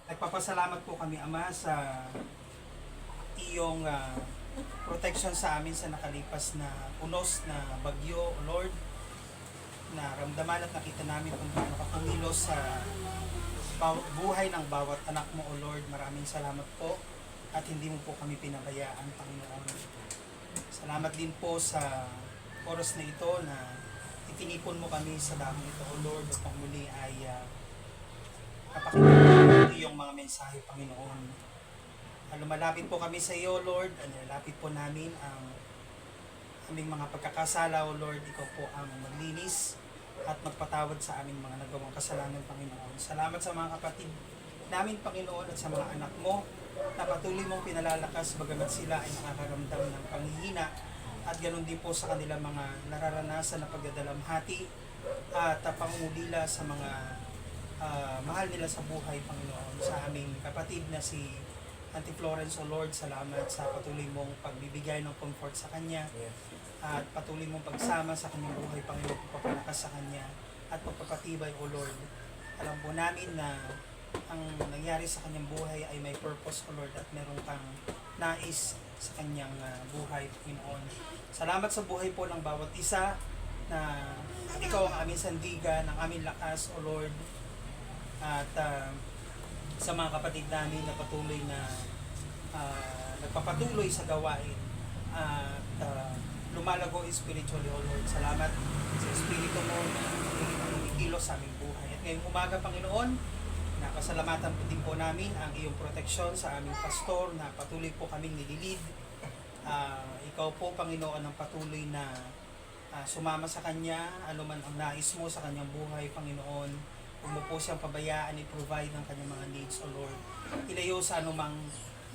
Nagpapasalamat po kami, Ama, sa iyong protection sa amin sa nakalipas na unos na bagyo, O Lord. Na ramdaman at nakita namin kung paano ka kumilos sa buhay ng bawat anak mo, O Lord. Maraming salamat po at hindi mo po kami pinabayaan, Panginoon. Salamat din po sa oras na ito na itinipon mo kami sa damang ito, O Lord, upang muli ay kapakinggan iyong mga mensahe, Panginoon. Lumalapit po kami sa iyo, Lord. Nilalapit po namin ang aming mga pagkakasala, O Lord. Ikaw po ang maglinis at magpatawad sa aming mga nagawang kasalanan, Panginoon. Salamat sa mga kapatid namin, Panginoon, at sa mga anak mo na patuloy mong pinalalakas bagamat sila ay nakakaramdam ng panghihina at ganoon din po sa kanilang mga nararanasan na pagdadalamhati at pangungulila sa mga mahal nila sa buhay, Panginoon. Sa aming kapatid na si Auntie Florence, O Lord, salamat sa patuloy mong pagbibigay ng comfort sa kanya at patuloy mong pagsama sa kanyang buhay, Panginoon, pagpapalakas sa kanya at pagpapatibay, O Lord. Alam po namin na ang nangyari sa kanyang buhay ay may purpose, O Lord, at meron kang nais sa kanyang buhay, Panginoon. Salamat sa buhay po ng bawat isa na ikaw ang aming sandigan, ang aming lakas, O Lord. At sa mga kapatid namin na patuloy na nagpapatuloy sa gawain at lumalago spiritually, O Lord. Salamat sa Espiritu mo na kumikilos sa aming buhay. At ngayong umaga, Panginoon, napasalamatan po din po namin ang iyong proteksyon sa aming pastor na patuloy po kaming nililid. Ikaw po, Panginoon, ang patuloy na sumama sa kanya, anuman ang nais mo sa kanyang buhay, Panginoon. Huwag mo po siyang pabayaan, i-provide ng kanyang mga needs, O Lord. Ilayo sa anumang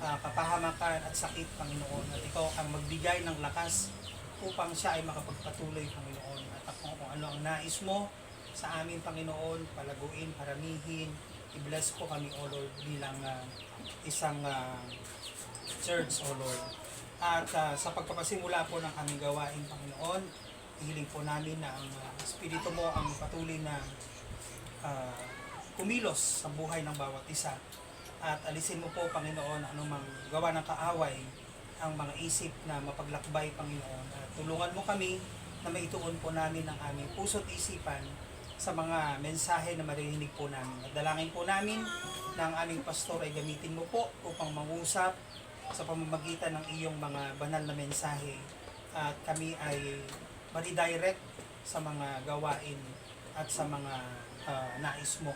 kapahamakan at sakit, Panginoon. At ikaw ang magbigay ng lakas upang siya ay makapagpatuloy, Panginoon. At kung ano ang nais mo sa amin, Panginoon, palaguin, paramihin, i-bless po kami, O Lord, bilang isang church, O Lord. At sa pagpapasimula po ng aming gawain, Panginoon, hihiling po namin na ang Espiritu mo ang patuloy na kumilos sa buhay ng bawat isa. At alisin mo po, Panginoon, anumang gawa ng kaaway, ang mga isip na mapaglakbay, Panginoon. At tulungan mo kami na maituon po namin ang aming puso't isipan sa mga mensahe na maririnig po namin. At dalangin po namin na ang aming pastor ay gamitin mo po upang mangusap sa pamamagitan ng iyong mga banal na mensahe. At kami ay ma-redirect sa mga gawain at sa mga nais mo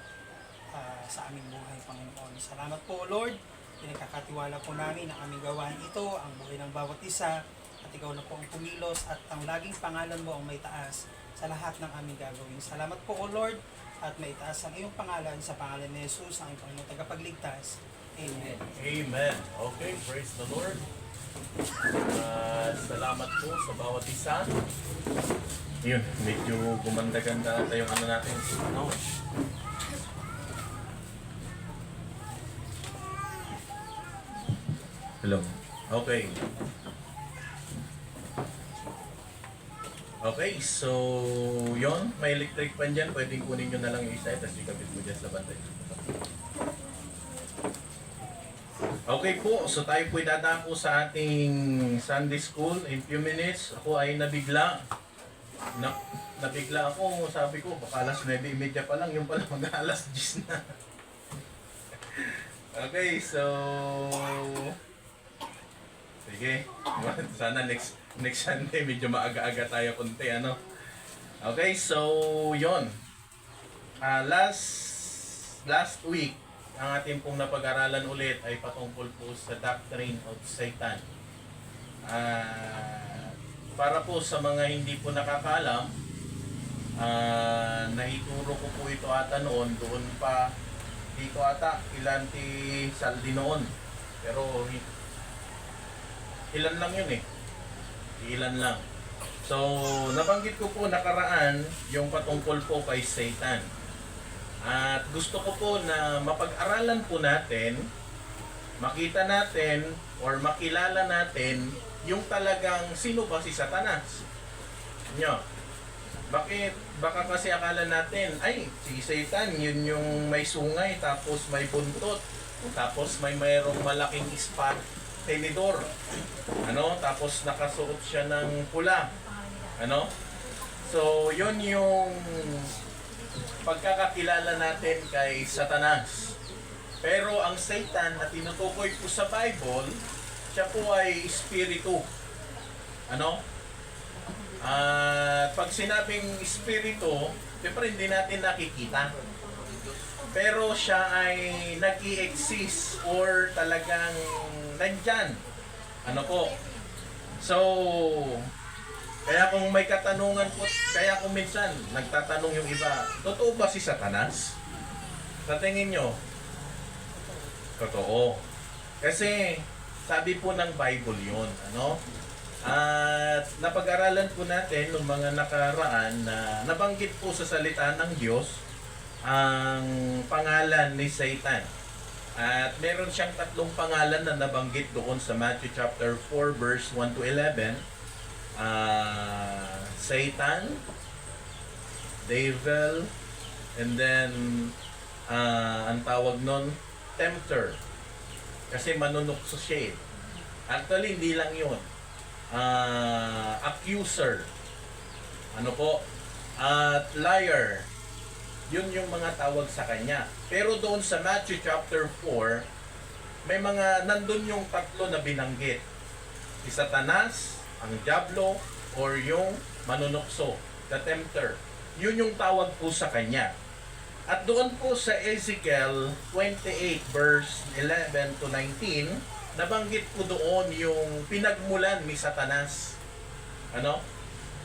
sa aming buhay, Panginoon. Salamat po, Lord. Pinagkakatiwala po namin ang aming gawain ito, ang buhay ng bawat isa, at ikaw na po ang kumilos at ang laging pangalan mo ang may taas sa lahat ng aming gagawin. Salamat po, O Lord, at may taas ang iyong pangalan sa pangalan ni Jesus, ang iyong Panginoon tagapagligtas. Amen. Amen. Okay, praise the Lord. Salamat po sa bawat isa. Yun, medyo gumanda-ganda ata yung ano natin. No? Hello. Okay. Okay, so yon, may electric pan dyan. Pwedeng kunin nyo na lang yung isa, tapos ikabit mo dyan sa bantay. Okay po, so tayo po dadako sa ating Sunday School in few minutes. Ako ay nabigla. Nabigla ako, sabi ko, baka alas 9:30 pa lang, yung pala mag-alas 10 na. Okay, so sige, sana next Sunday medyo maaga-aga tayo konti, ano. Okay, so yon. Last week, ang ating pong napag-aralan ulit ay patungkol po sa doctrine of Satan. Para po sa mga hindi po nakakaalam, naituro ko po ito ata noon, doon pa dito ata, Ilanti Saldi noon. Pero ilan lang yun eh. Ilan lang. So, nabanggit ko po nakaraan yung patungkol po kay Satan. At gusto ko po na mapag-aralan po natin, makita natin, or makilala natin yung talagang sino ba si Satanas. Nyo, bakit? Baka kasi akala natin, ay, si Satan, yun yung may sungay, tapos may buntot, Tapos mayroong malaking tenedor. Tapos nakasuot siya ng pula. So, yun yung pagkakakilala natin kay Satanas. Pero ang Satan na tinutukoy po sa Bible, siya po ay espiritu. At pag sinabing espiritu, siyempre hindi natin nakikita. Pero siya ay nag-i-exist or talagang nandyan. So, kaya kung may katanungan po, kaya kung minsan nagtatanong yung iba, totoo ba si Satanas? Sa tingin nyo, totoo. Kasi sabi po ng Bible yun. At napag-aralan po natin ng mga nakaraan na nabanggit po sa salita ng Diyos ang pangalan ni Satan. At meron siyang 3 pangalan na nabanggit doon sa Matthew chapter 4 verse 1 to 11. Satan, Devil, and then ang tawag nun, tempter. Kasi manunukso siya. Actually, hindi lang yun. Accuser. At liar. Yun yung mga tawag sa kanya. Pero doon sa Matthew chapter 4, may mga nandun yung 3 na binanggit. Si Satanas, ang Diablo, or yung manunukso, the tempter. Yun yung tawag po sa kanya. At doon po sa Ezekiel 28 verse 11 to 19, nabanggit po doon yung pinagmulan ni Satanas.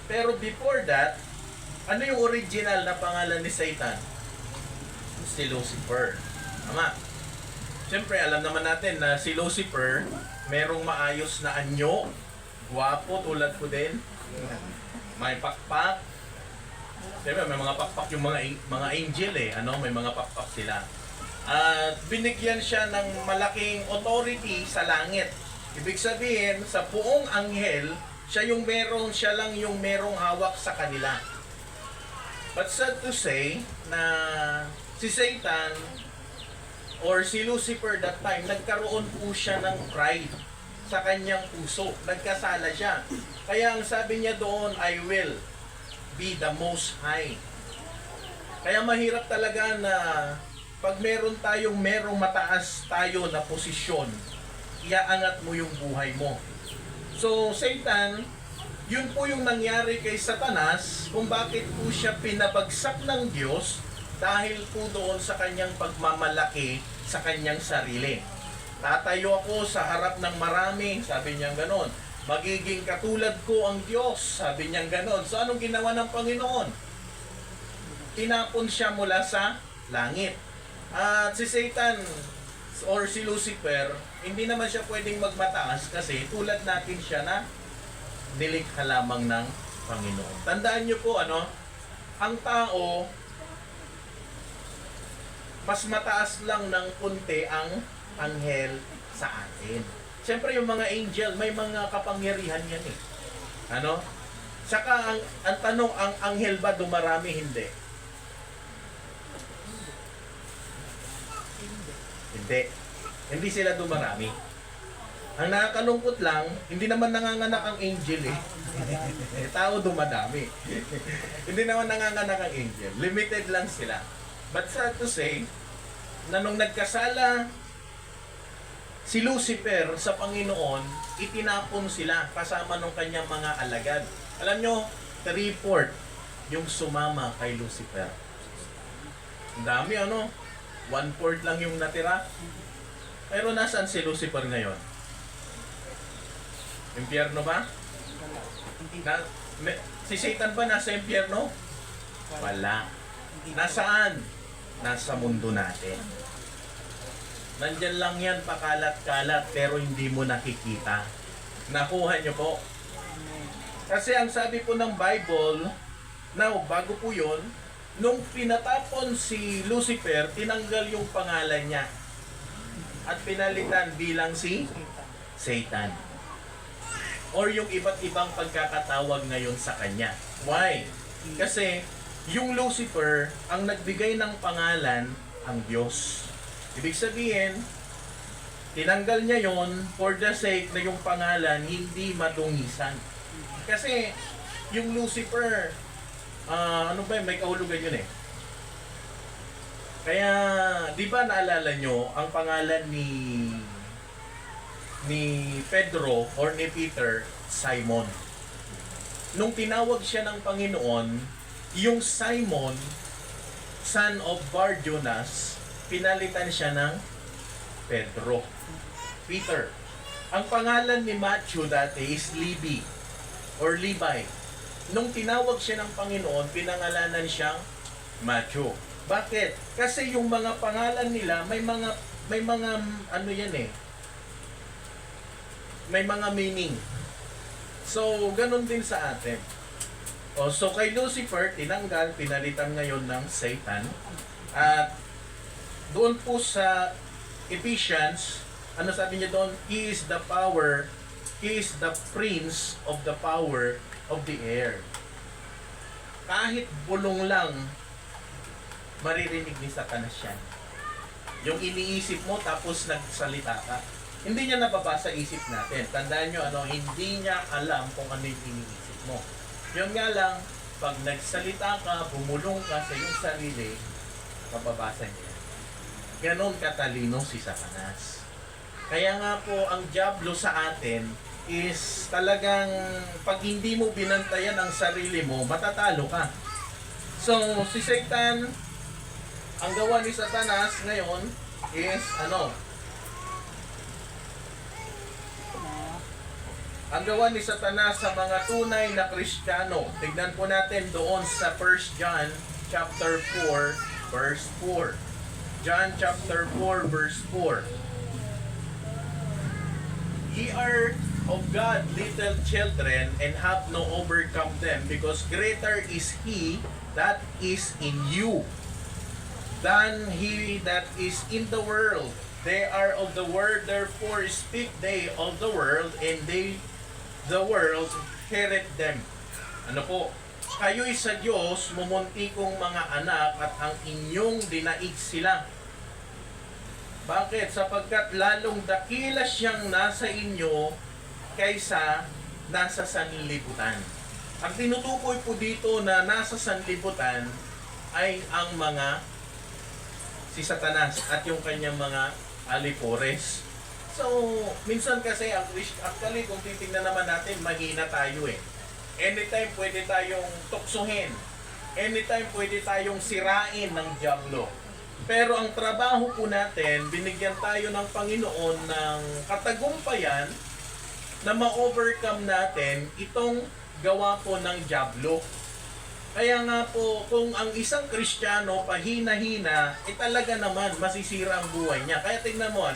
Pero before that, ano yung original na pangalan ni Satan? Si Lucifer. Tama. Siyempre, alam naman natin na si Lucifer, merong maayos na anyo, gwapo tulad ko din, may pakpak. Siyempre, may mga pakpak yung mga angel may mga pakpak sila. At binigyan siya ng malaking authority sa langit. Ibig sabihin, sa buong anghel, siya lang yung merong hawak sa kanila. But sad to say na si Satan or si Lucifer that time, nagkaroon po siya ng pride sa kanyang puso. Nagkasala siya. Kaya ang sabi niya doon, I will be the most high. Kaya mahirap talaga na pag merong mataas tayo na posisyon, iaangat mo yung buhay mo. So, Satan, yun po yung nangyari kay Satanas kung bakit po siya pinabagsak ng Diyos dahil po doon sa kanyang pagmamalaki sa kanyang sarili. Tatayo ako sa harap ng marami, sabi niya ganon. Magiging katulad ko ang Diyos, sabi niya ganon. So anong ginawa ng Panginoon? Tinapon siya mula sa langit. At si Satan or si Lucifer, hindi naman siya pwedeng magmataas kasi tulad natin siya na nilikha lamang ng Panginoon. Tandaan niyo po, ang tao, mas mataas lang ng kunti ang anghel sa atin. Siyempre, yung mga angel, may mga kapangyarihan yan Saka, ang tanong, ang anghel ba dumarami? Hindi. Hindi sila dumarami. Ang nakakalungkot lang, hindi naman nanganganak ang angel tao dumadami. Hindi naman nanganganak ang angel. Limited lang sila. But sad to say, na nung nagkasala si Lucifer sa Panginoon, itinapon sila kasama ng kanyang mga alagad. Alam nyo, 3/4 yung sumama kay Lucifer. Ang dami 1/4 lang yung natira. Pero nasaan si Lucifer ngayon? Impyerno ba? Si Satan ba nasa impyerno? Wala. Nasaan? Nasa mundo natin. Nandyan lang yan pakalat-kalat pero hindi mo nakikita. Nakuha nyo po. Kasi ang sabi po ng Bible, bago po yun, nung pinatapon si Lucifer, tinanggal yung pangalan niya at pinalitan bilang si Satan. Or yung iba't ibang pagkakatawag ngayon sa kanya. Why? Kasi yung Lucifer, ang nagbigay ng pangalan, ang Diyos. Ibig sabihin, Tinanggal niya yon for the sake na yung pangalan hindi madungisan. Kasi yung Lucifer, ano ba yun, may kahulugan yun eh. Kaya, di ba naalala nyo, ang pangalan ni Pedro or ni Peter, Simon. Nung tinawag siya ng Panginoon, yung Simon, son of Bar-Jonas, pinalitan siya ng Pedro. Peter. Ang pangalan ni Matthew dati is Levi or Levi. Nung tinawag siya ng Panginoon, pinangalanan siyang Matthew. Bakit? Kasi yung mga pangalan nila, may mga ano yan eh. May mga meaning. So, ganun din sa atin. So kay Lucifer, tinanggal, pinalitan ngayon ng Satan. At doon po sa Ephesians, ano sabi niya doon? He is the power, He is the prince of the power of the air. Kahit bulong lang, maririnig ni Satanas yan. Yung iniisip mo tapos nagsalita ka. Hindi niya nababasa isip natin. Tandaan nyo, hindi niya alam kung ano yung iniisip mo. Yun nga lang, pag nagsalita ka, bumulong ka sa iyong sarili, mababasa niya. Ganon katalino si Satanas. Kaya nga po, ang diablo sa atin is talagang pag hindi mo binantayan ang sarili mo, matatalo ka. So, si Satan, ang gawa ni Satanas ngayon is ang gawa ni Satanas sa mga tunay na Kristiyano. Tignan po natin doon sa 1 John chapter 4 verse 4. John chapter 4 verse 4. Ye are of God little children and have no overcome them, because greater is He that is in you than he that is in the world. They are of the world, therefore speak they of the world, and the world heareth them. Ano po? Kayo'y sa Diyos, mumuntikong mga anak, at ang inyong dinaig sila. Bakit? Sapagkat lalong dakila siyang nasa inyo kaysa nasa sanlibutan. Ang tinutukoy po dito na nasa sanlibutan ay ang si Satanas at yung kanyang mga alipores. So, minsan kasi actually kung titingnan naman natin, mahina tayo eh. Anytime pwede tayong tuksuhin. Anytime pwede tayong sirain ng diablo. Pero ang trabaho po natin, binigyan tayo ng Panginoon ng katagumpayan na ma-overcome natin itong gawa po ng diablo. Kaya nga po, kung ang isang Kristiyano pahina-hina, talaga naman masisira ang buhay niya. Kaya tingnan mo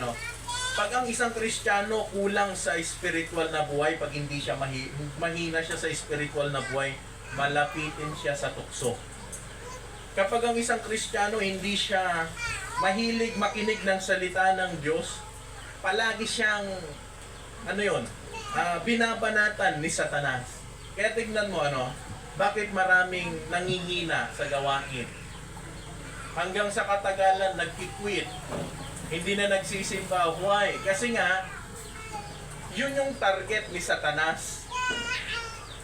pag ang isang Kristiyano kulang sa spiritual na buhay, pag hindi siya mahina siya sa spiritual na buhay, malapitin siya sa tukso. Kapag ang isang Kristiyano hindi siya mahilig makinig ng salita ng Diyos, palagi siyang binabanatan ni Satanas. Kaya tignan mo bakit maraming nangihina sa gawain. Hanggang sa katagalan nagki-quit. Hindi na nagsisimba. Why? Kasi nga yun yung target ni Satanas.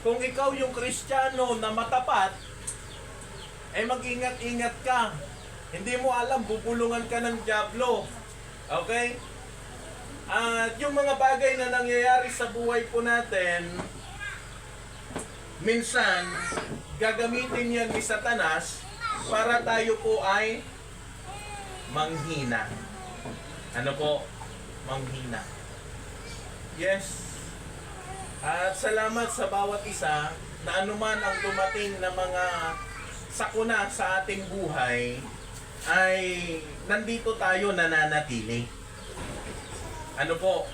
Kung ikaw yung Kristiyano na matapat, mag-ingat-ingat ka. Hindi mo alam, bubulungan ka ng diablo. Okay? At yung mga bagay na nangyayari sa buhay po natin, minsan, gagamitin yan ni Satanas para tayo po ay manghina. Ano po? Manghina. Yes. At salamat sa bawat isa na anuman ang dumating na mga sakuna sa ating buhay, ay nandito tayo nananatili. Ano po?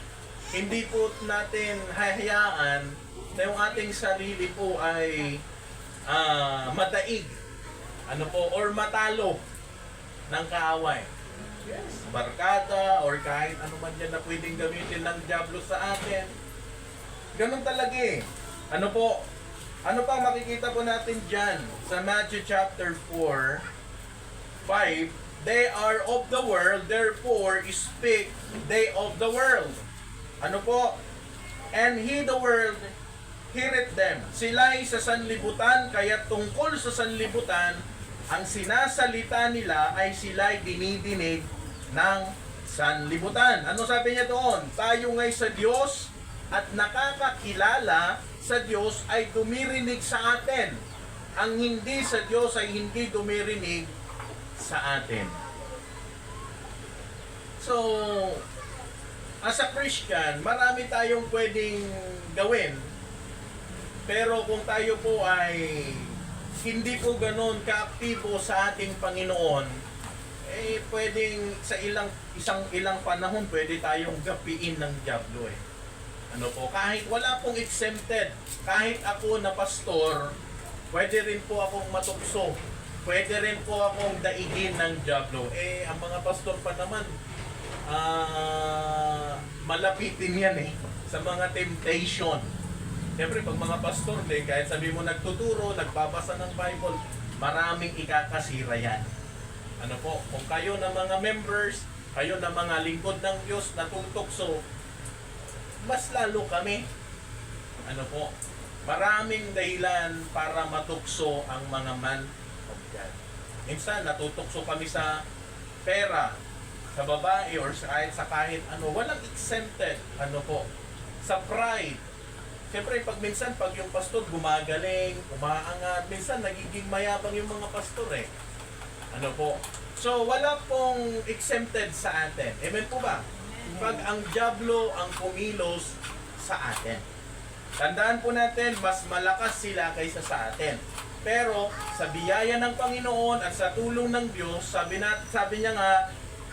Hindi po natin hahayaan na yung ating sarili po ay madaig. Ano po? Or matalo ng kaaway. Yes. Barkada or kahit ano man yan na pwedeng gamitin ng diablo sa atin. Ganun talaga eh. Ano po? Ano pa makikita po natin dyan sa Matthew chapter 4, 5, they are of the world, therefore speak they of the world. Ano po? And he the world heareth them. Sila'y sa sanlibutan, kaya tungkol sa sanlibutan, ang sinasalita nila ay sila'y dinidinig ng sanlibutan. Ano sabi niya doon? Tayo ngay sa Diyos at nakakakilala sa Diyos ay dumirinig sa atin. Ang hindi sa Diyos ay hindi dumirinig sa atin. So, as a Christian, marami tayong pwedeng gawin. Pero kung tayo po ay hindi po ganun kaaktibo sa ating Panginoon, eh pwedeng sa ilang panahon pwede tayong gapiin ng diablo eh. Ano po, kahit wala pong exempted, kahit ako na pastor, pwede rin po akong matukso. Pwede rin po akong daigin ng diablo. Eh, ang mga pastor pa naman, malapitin yan eh, sa mga temptation. Siyempre, pag mga pastor, kahit sabi mo nagtuturo, nagbabasa ng Bible, maraming ikakasira yan. Ano po, kung kayo na mga members, kayo na mga lingkod ng Diyos na tutukso, mas lalo kami. Ano po, maraming dahilan para matukso ang mga man of God. Minsan, natutukso kami sa pera, sa babae, or sa kahit ano, walang exempted. Ano po, sa pride. Siyempre, pag yung pastor gumagaling, umaangat, minsan nagiging mayabang yung mga pastor eh. Ano po? So, wala pong exempted sa atin. Amen po ba? Pag ang diablo ang kumilos sa atin. Tandaan po natin, mas malakas sila kaysa sa atin. Pero, sa biyaya ng Panginoon at sa tulong ng Diyos, sabi niya nga,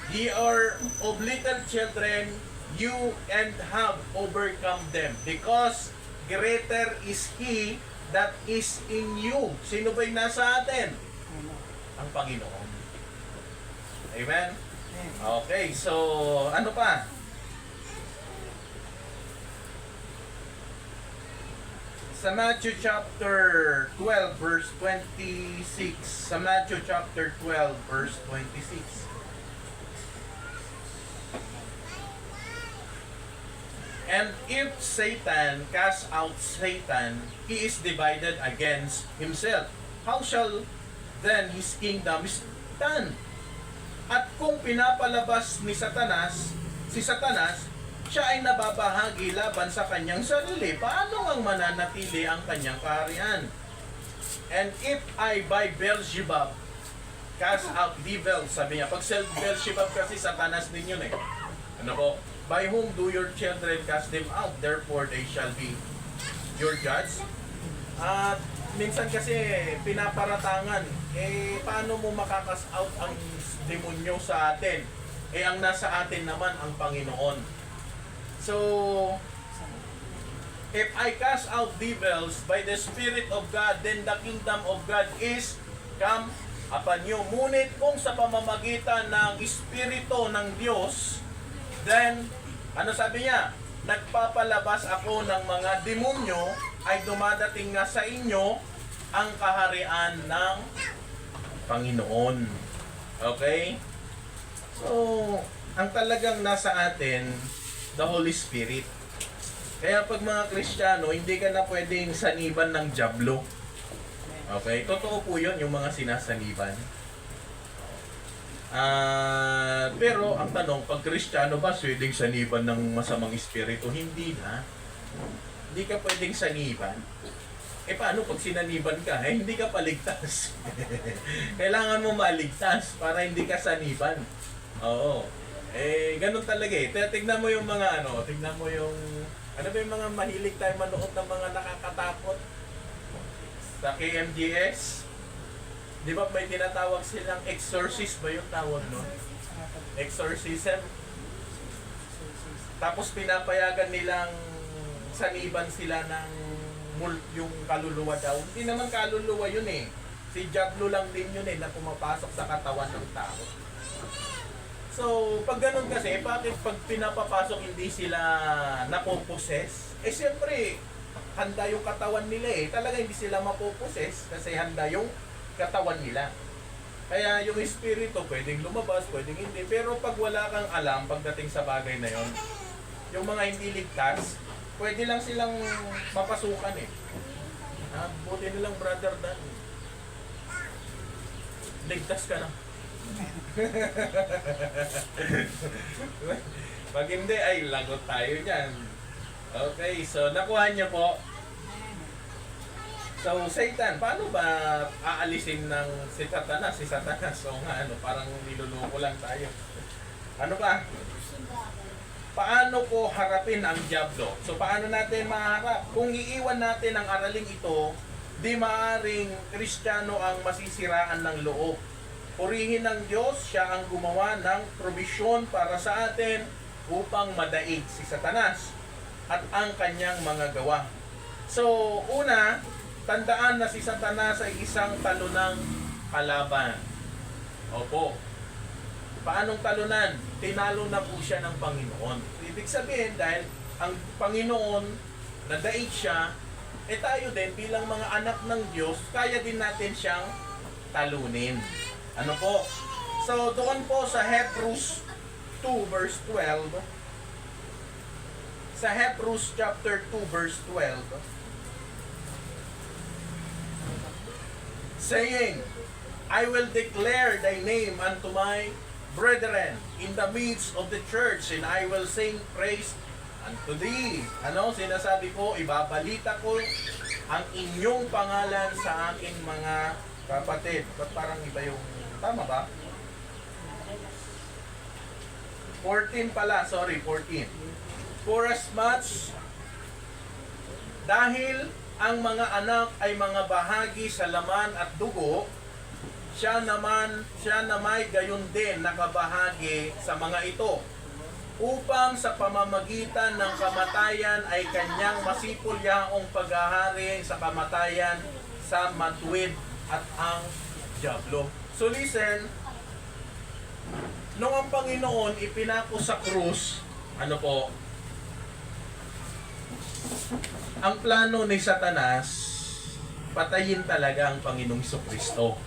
ye are of little children, you and have overcome them. Because greater is He that is in you. Sino ba'y nasa atin? Ang Panginoon. Amen? Okay, so ano pa? Sa Matthew chapter 12 verse 26. Sa Matthew chapter 12 verse 26. And if Satan cast out Satan, he is divided against himself. How shall then his kingdom stand? At kung pinapalabas ni Satanas, siya ay nababahagi laban sa kanyang sarili. Paano ang mananatili ang kanyang kaharian? And if I by Beelzebub cast out devils, sabi niya, pag Beelzebub kasi Satanas din yun eh. Ano po? By whom do your children cast them out? Therefore they shall be your judge. At minsan kasi pinaparatangan, eh paano mo makakas out ang demonyo sa atin? Eh ang nasa atin naman ang Panginoon. So, if I cast out devils by the Spirit of God, then the kingdom of God is come upon you. Ngunit kung sa pamamagitan ng Espiritu ng Diyos, then, ano sabi niya? Nagpapalabas ako ng mga demonyo, ay dumadating nga sa inyo ang kaharian ng Panginoon. Okay? So, ang talagang nasa atin, the Holy Spirit. Kaya pag mga Kristiyano, hindi ka na pwedeng saniban ng diablo. Okay? Totoo po yun, yung mga sinasaniban. Pero ang tanong, pag Kristiyano ba pwedeng saniban ng masamang espiritu? Hindi na. Hindi ka pwedeng saniban. Eh paano pag sinaniban ka? Eh hindi ka paligtas. Kailangan mo maligtas para hindi ka saniban. Oo. Eh ganun talaga eh. Tignan mo yung mga tignan mo yung ano ba yung mga mahilig tayo manood ng mga nakakatakot sa KMGS. Di ba may tinatawag silang exorcist ba yung tawag no? Exorcism. Tapos pinapayagan nilang saniban sila ng yung kaluluwa daw. Hindi naman kaluluwa yun eh. Si diablo lang din yun eh na pumapasok sa katawan ng tao. So, pag ganun kasi, bakit pag pinapapasok hindi sila napoposes? Eh siyempre, handa yung katawan nila eh. Talaga hindi sila mapoposes kasi handa yung katawan nila. Kaya yung espiritu pwedeng lumabas, pwedeng hindi. Pero pag wala kang alam pagdating sa bagay na yon, yung mga hindi ligtas, pwede lang silang mapasukan eh. Buti nilang brother Dan. Ligtas ka na. Pag hindi, ay lagot tayo dyan. Okay, so nakuha niyo po. So, Satan, paano ba aalisin ng si Satanas? Si Satanas, so nga, parang niluloko lang tayo. Ano ba? Paano ko harapin ang Diablo? So, paano natin maharap? Kung iiwan natin ang araling ito, di maaring Kristiyano ang masisiraan ng loob. Purihin ng Diyos, siya ang gumawa ng probisyon para sa atin upang madaig si Satanas at ang kanyang mga gawa. So, una, tandaan na si Satanas ay isang talunang kalaban. Opo. Paanong talunan? Tinalo na po siya ng Panginoon. Ibig sabihin, dahil ang Panginoon, nadaig siya, tayo din bilang mga anak ng Diyos, kaya din natin siyang talunin. Ano po? So, doon po sa Hebrews 2 verse 12, sa Hebrews chapter 2 verse 12, saying, I will declare thy name unto my brethren in the midst of the church, and I will sing praise unto thee. Ano? Sinasabi ko, ibabalita ko ang inyong pangalan sa aking mga kapatid. Ba't parang iba yung, tama ba? 14 pala, sorry, 14. For as much, dahil ang mga anak ay mga bahagi sa laman at dugo, siya na may gayon din nakabahagi sa mga ito, upang sa pamamagitan ng kamatayan ay kanyang masipulyaong paghahari sa kamatayan sa matuwid at ang Diablo. So listen, nung ang Panginoon ipinako sa krus, ano po, ang plano ni Satanas, patayin talaga ang Panginoong Kristo.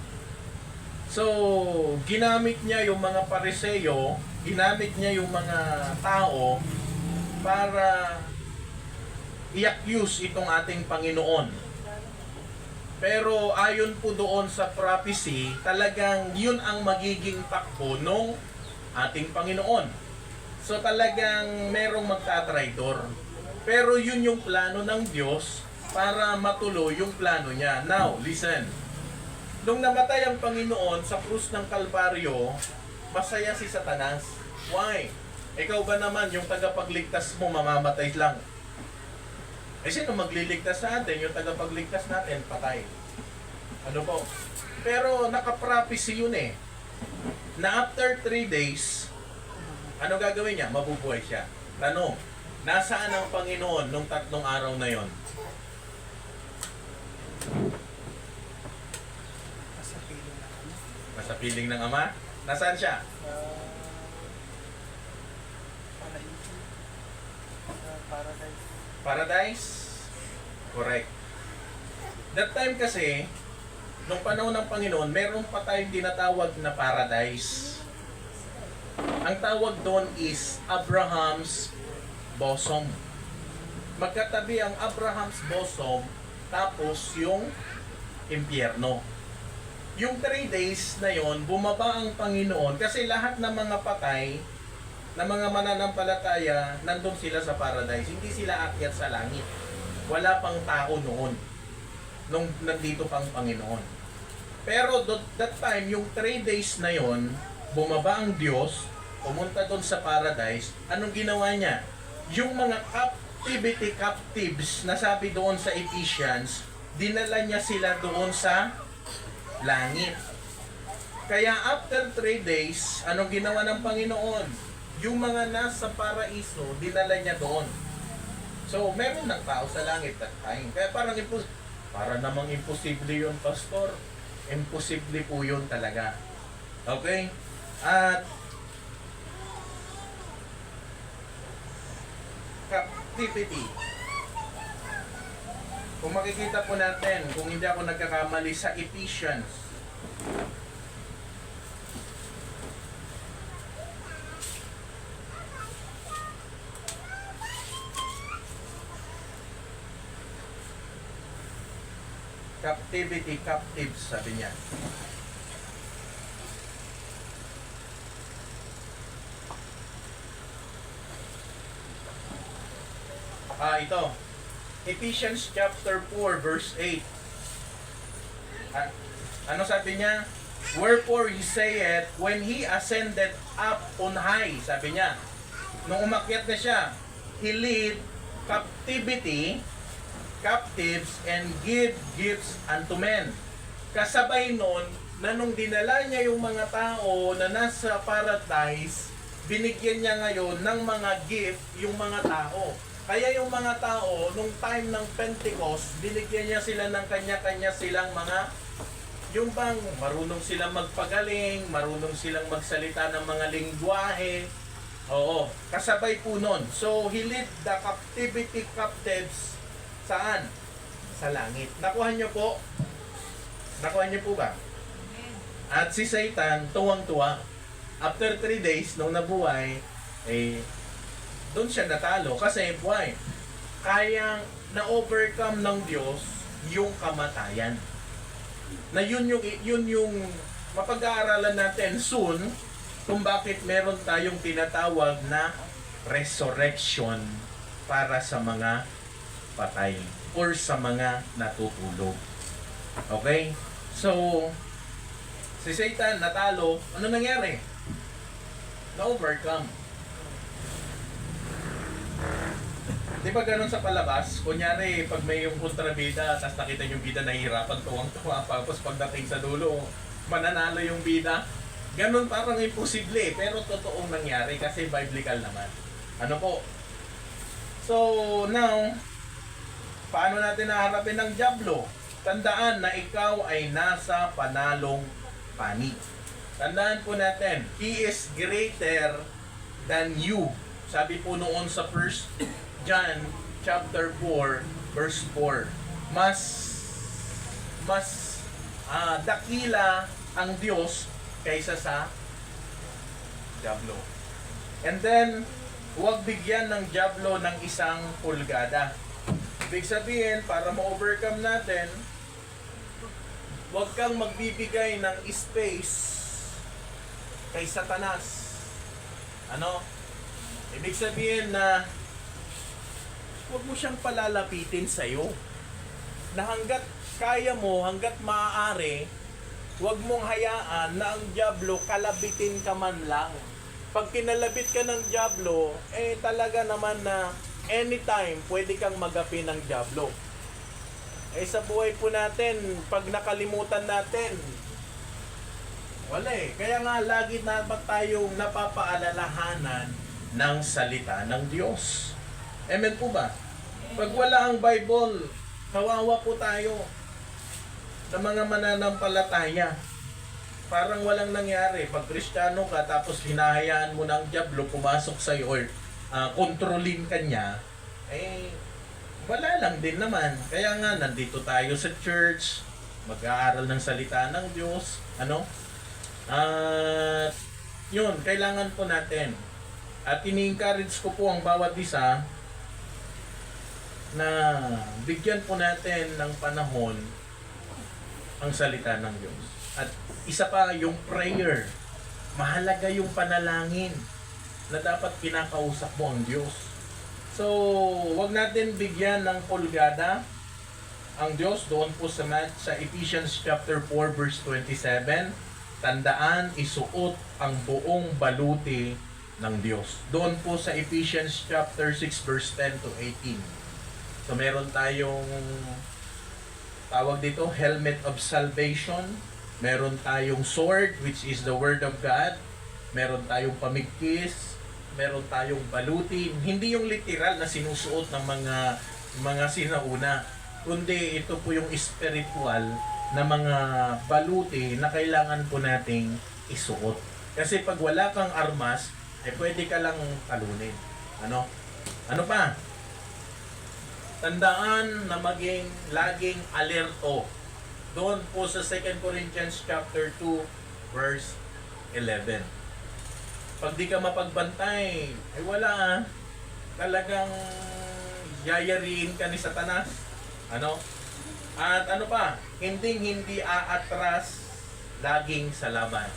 So, ginamit niya yung mga Pariseo, ginamit niya yung mga tao para i-accuse itong ating Panginoon. Pero ayon po doon sa prophecy, talagang yun ang magiging takbo ng ating Panginoon. So talagang merong magtatraidor. Pero yun yung plano ng Diyos para matuloy yung plano niya. Now, listen. Nung namatay ang Panginoon sa krus ng Kalbaryo, masaya si Satanas. Why? Ikaw ba naman, yung tagapagligtas mo, mamamatay lang? Sino magliligtas sa atin? Yung tagapagligtas natin, patay. Ano po? Pero naka-prophecy yun eh. Na after 3 days, ano gagawin niya? Mabubuhay siya. Tanong, nasaan ang Panginoon nung 3 araw na yon? Nasa piling ng Ama? Nasaan siya? Paradise. Paradise? Correct. That time kasi, nung panahon ng Panginoon, meron pa tayong tinatawag na paradise. Ang tawag doon is Abraham's bosom. Magkatabi ang Abraham's bosom, tapos yung impyerno. Yung 3 days na yon, bumaba ang Panginoon kasi lahat ng mga patay na mga mananampalataya, nandun sila sa paradise. Hindi sila akyat sa langit. Wala pang tao noon nung nandito pang Panginoon. Pero that time, yung 3 days na yon, bumaba ang Diyos, pumunta doon sa paradise. Anong ginawa niya? Yung mga captives na sabi doon sa Ephesians, dinala niya sila doon sa langit. Kaya after 3 days, anong ginawa ng Panginoon? Yung mga nasa paraiso, dinala niya doon. So, meron ng tao sa langit that time. Kaya para namang imposible yun, Pastor. Imposible po yun talaga. Okay? At captivity. Kung makikita po natin, kung hindi ako nagkakamali sa Ephesians Captivity, captives, sabi niya. Ito. Ephesians chapter 4 verse 8. Ano sabi niya? Wherefore he saith, when he ascended up on high, sabi niya, nung umakyat na siya, he lead captivity, captives, and give gifts unto men. Kasabay nun, na nung dinala niya yung mga tao na nasa paradise, binigyan niya ngayon ng mga gift yung mga tao. Kaya yung mga tao, nung time ng Pentecost, binigyan niya sila ng kanya-kanya silang mga, yung bang marunong silang magpagaling, marunong silang magsalita ng mga lingwahe. Oo, kasabay po nun. So, he led the captivity captives saan? Sa langit. Nakuha niyo po? Nakuha niyo po ba? At si Satan, tuwang-tuwa. After 3 days, nung nabuhay, doon siya natalo. Kasi, why? Kayang na-overcome ng Diyos yung kamatayan. Na yun yung mapag-aaralan natin soon kung bakit meron tayong tinatawag na resurrection para sa mga patay or sa mga natutulog. Okay? So, si Satan natalo, ano nangyari? Na-overcome. Di ba ganun sa palabas? Kunyari, pag may yung kontrabida, tapos nakita yung bida nahihirapan, tuwang-tuwa, tapos pagdating sa dulo, mananalo yung bida. Ganun parang imposible, pero totoong nangyari kasi biblical naman. Ano po? So, now, paano natin naharapin ng dyablo? Tandaan na ikaw ay nasa panalong panig. Tandaan po natin, He is greater than you. Sabi po noon sa 1 John chapter 4 verse 4. Mas dakila ang Diyos kaysa sa dyablo. And then, huwag bigyan ng dyablo ng 1 pulgada. Ibig sabihin, para ma-overcome natin, huwag kang magbibigay ng space kay Satanas. Ano? Ibig sabihin na huwag mo siyang palalapitin sa'yo. Na hanggat kaya mo, hanggat maaari, huwag mong hayaan na ang dyablo kalabitin ka man lang. Pag kinalabit ka ng dyablo, talaga naman na anytime pwede kang magapi ng dyablo. Sa buhay po natin, pag nakalimutan natin, wala Kaya nga lagi dapat tayong napapaalalahanan ng salita ng Diyos. Amen po ba? Pag wala ang Bible, kawawa po tayo na mga mananampalataya. Parang walang nangyari. Pag Kristiyano ka, tapos hinahayaan mo ng dyablo pumasok sa'yo or kontrolin ka niya, wala lang din naman. Kaya nga, nandito tayo sa church, mag-aaral ng salita ng Diyos, at yun, kailangan po natin. At ini-encourage ko po ang bawat isa na bigyan po natin ng panahon ang salita ng Diyos. At isa pa, yung prayer. Mahalaga yung panalangin na dapat pinakausap mo ang Diyos. So, wag natin bigyan ng pulgada ang Diyos doon po sa Ephesians chapter 4 verse 27. Tandaan, isuot ang buong baluti ng Diyos. Doon po sa Ephesians chapter 6 verse 10 to 18. So meron tayong tawag dito, helmet of salvation. Meron tayong sword, which is the word of God. Meron tayong pamigkis. Meron tayong baluti. Hindi yung literal na sinusuot ng mga sinauna, kundi ito po yung spiritual na mga baluti na kailangan po nating isuot. Kasi pag wala kang armas, pwede ka lang talunin. Ano pa? Tandaan na laging alerto. Doon po sa 2 Corinthians chapter 2 verse 11. Pag di ka mapagbantay, wala Talagang yayariin ka ni Satanas. At ano pa, hindi aatras laging sa laban.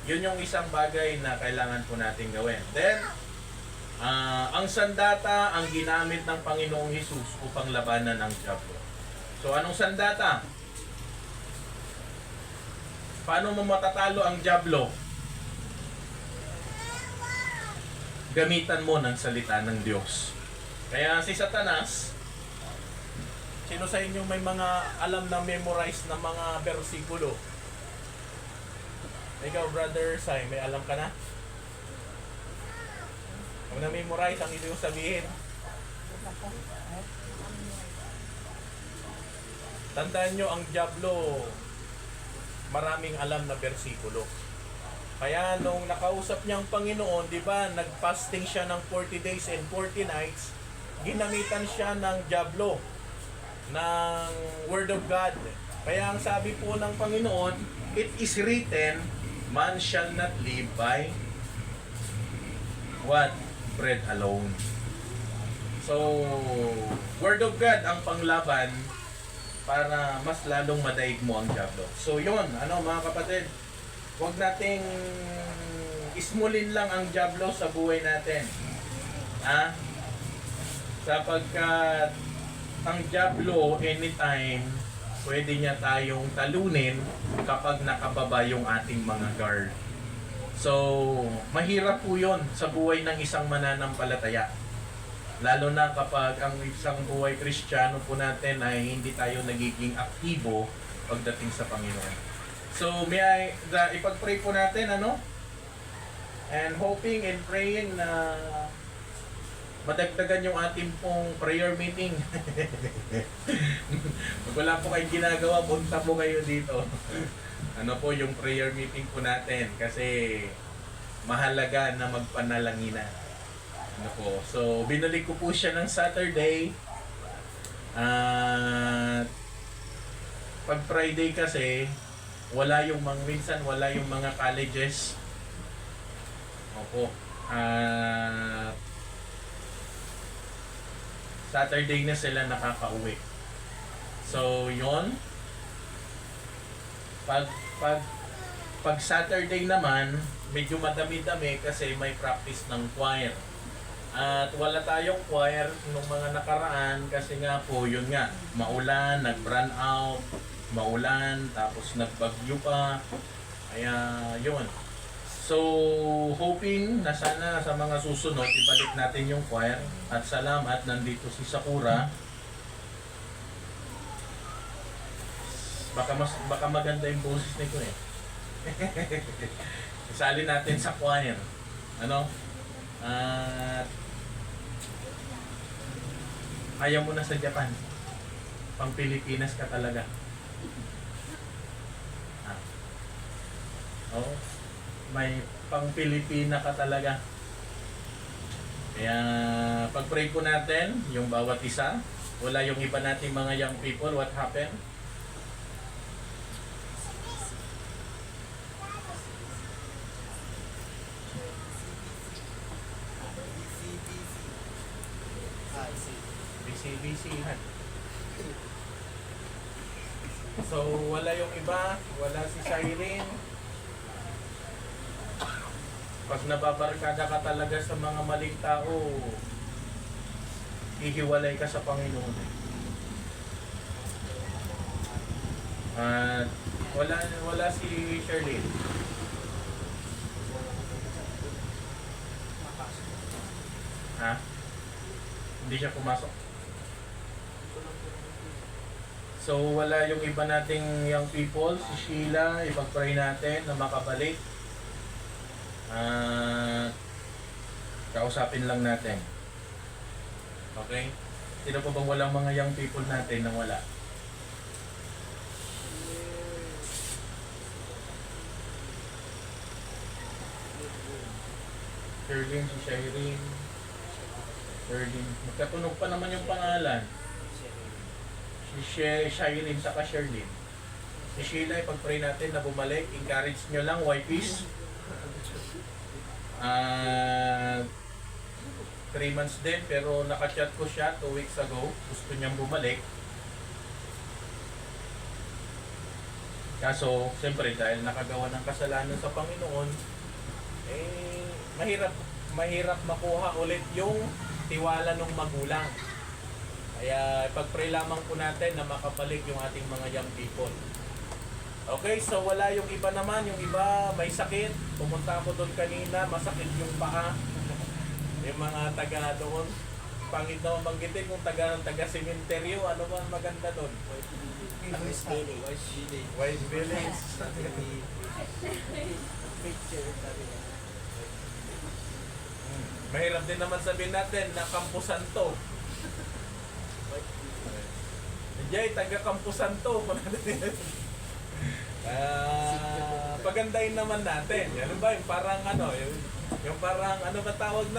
Yun yung isang bagay na kailangan po natin gawin. Then, ang sandata ang ginamit ng Panginoong Hesus upang labanan ang diablo. So, anong sandata? Paano mo matatalo ang diablo? Gamitan mo ng salita ng Diyos. Kaya si Satanas, sino sa inyo may mga alam na memorize na mga bersikulo? Ikaw, Brother Sai, may alam ka na? Kung na-memorize, ang ito yung sabihin. Tandaan nyo, ang diablo, maraming alam na bersikulo. Kaya nung nakausap niya ang Panginoon, di ba, nag-fasting siya ng 40 days and 40 nights, ginamitan siya ng diablo, ng Word of God. Kaya ang sabi po ng Panginoon, it is written, man shall not live by what? Bread alone. So, Word of God ang panglaban para mas lalong madaig mo ang diablo. So, yun, mga kapatid, huwag nating ismulin lang ang diablo sa buhay natin. Sapagkat ang diablo, anytime, pwede niya tayong talunin kapag nakababa yung ating mga guard. So, mahirap po yun sa buhay ng isang mananampalataya. Lalo na kapag ang isang buhay Kristiyano po natin ay hindi tayo nagiging aktibo pagdating sa Panginoon. So, ipag-pray po natin, and hoping and praying na madagdagan yung ating pong prayer meeting. Pag wala po kayong ginagawa, punta po kayo dito. Yung prayer meeting po natin kasi mahalaga na magpanalangina. So binalik ko po siya ng Saturday. Pag Friday kasi minsan wala yung mga colleges. Saturday na sila nakakauwi. So yon. Pag Saturday naman, medyo madami-dami kasi may practice ng choir. At wala tayong choir nung mga nakaraan kasi nga po, yun nga, maulan, nag-run out, maulan, tapos nagbagyo pa. Kaya yun. So, hoping na sana sa mga susunod, ibalik natin yung choir. At salamat, nandito si Sakura. Baka maganda yung boses nito eh. Isali natin sa choir. Ayaw mo na sa Japan. Pang Pilipinas ka talaga. May pang Pilipina ka talaga. Kaya pag-pray po natin, yung bawat isa. Wala yung iba nating mga young people. What happened? BC. So, wala yung iba, wala si Shireen. Pag nababarkada ka talaga sa mga maling tao, hihiwalay ka sa Panginoon. At wala si Shirley. Hindi siya pumasok. So wala yung iba nating young people, si Sheila, ipag-pray natin na makabalik. Kausapin lang natin. Okay? Sino pa bang walang mga young people natin na wala? Sherlyn, si Shireen. Magkatunog pa naman yung pangalan. Si Shireen saka Sherlyn. Si Sheila, ipag-pray natin na bumalik. Encourage nyo lang, wifeys. 3 months din, pero nakachat ko siya 2 weeks ago. Gusto niyang bumalik. Kaso, siyempre, dahil nakagawa ng kasalanan sa Panginoon, eh, mahirap makuha ulit yung tiwala ng magulang. Kaya, pag-pray lamang po natin na makabalik yung ating mga young people. Okay, so wala yung iba naman. Yung iba may sakit. Pumunta ako doon kanina, masakit yung paa. Yung mga taga doon. Pangit na manggitin kung taga-sementeryo. Ano ba ang maganda doon? Wise Village. Mahirap din naman sabihin natin na Campo Santo. Jay, taga Campo Santo. Pagandahin naman natin. Ano ba yung parang ano, yung parang ano ba tawag na?